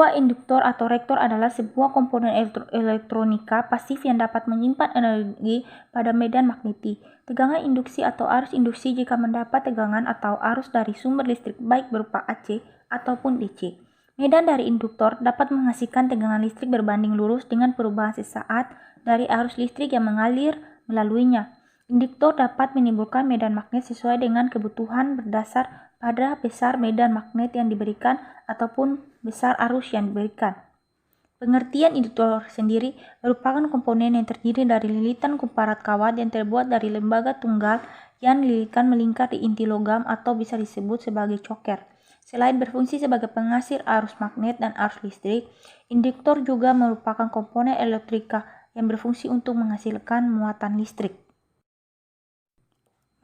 Bahwa induktor atau rektor adalah sebuah komponen elektronika pasif yang dapat menyimpan energi pada medan magnetik. Tegangan induksi atau arus induksi jika mendapat tegangan atau arus dari sumber listrik baik berupa AC ataupun DC. Medan dari induktor dapat menghasilkan tegangan listrik berbanding lurus dengan perubahan sesaat dari arus listrik yang mengalir melaluinya. Induktor dapat menimbulkan medan magnet sesuai dengan kebutuhan berdasar pada besar medan magnet yang diberikan ataupun besar arus yang diberikan. Pengertian induktor sendiri merupakan komponen yang terdiri dari lilitan kumparan kawat yang terbuat dari lembaga tunggal yang lilitkan melingkar di inti logam atau bisa disebut sebagai coker. Selain berfungsi sebagai penghasil arus magnet dan arus listrik, induktor juga merupakan komponen elektrika yang berfungsi untuk menghasilkan muatan listrik.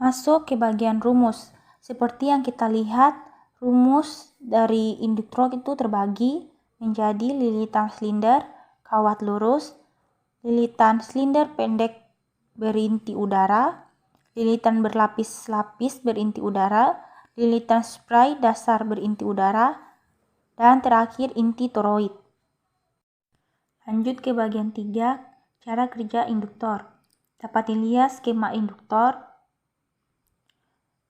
Masuk ke bagian rumus. Seperti yang kita lihat, rumus dari induktor itu terbagi menjadi lilitan silinder, kawat lurus, lilitan silinder pendek berinti udara, lilitan berlapis-lapis berinti udara, lilitan spray dasar berinti udara, dan terakhir inti toroid. Lanjut ke bagian 3, cara kerja induktor. Dapat dilihat skema induktor.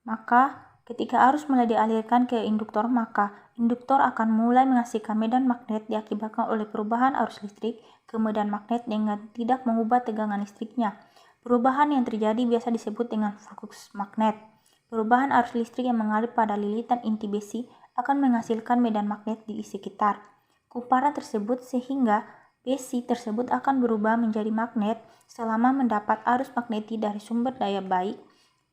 Maka ketika arus mulai dialirkan ke induktor, maka induktor akan mulai menghasilkan medan magnet diakibatkan oleh perubahan arus listrik ke medan magnet dengan tidak mengubah tegangan listriknya. Perubahan yang terjadi biasa disebut dengan flux magnet. Perubahan arus listrik yang mengalir pada lilitan inti besi akan menghasilkan medan magnet di sekitar kumparan tersebut sehingga besi tersebut akan berubah menjadi magnet selama mendapat arus magnetik dari sumber daya baik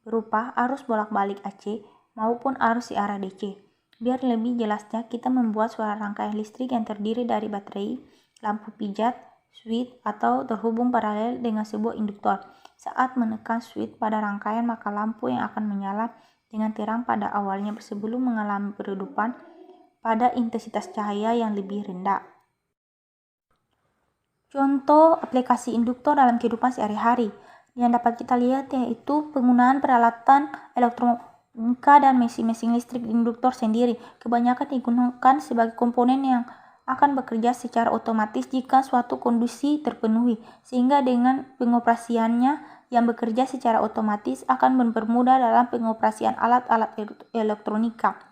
berupa arus bolak-balik AC maupun arus searah DC. Biar lebih jelasnya, kita membuat suatu rangkaian listrik yang terdiri dari baterai, lampu pijat, switch, atau terhubung paralel dengan sebuah induktor. Saat menekan switch pada rangkaian, maka lampu yang akan menyala dengan terang pada awalnya sebelum mengalami peredupan pada intensitas cahaya yang lebih rendah. Contoh aplikasi induktor dalam kehidupan sehari-hari yang dapat kita lihat yaitu penggunaan peralatan elektronika dan mesin-mesin listrik induktor sendiri. Kebanyakan digunakan sebagai komponen yang akan bekerja secara otomatis jika suatu kondisi terpenuhi, sehingga dengan pengoperasiannya yang bekerja secara otomatis akan mempermudah dalam pengoperasian alat-alat elektronika.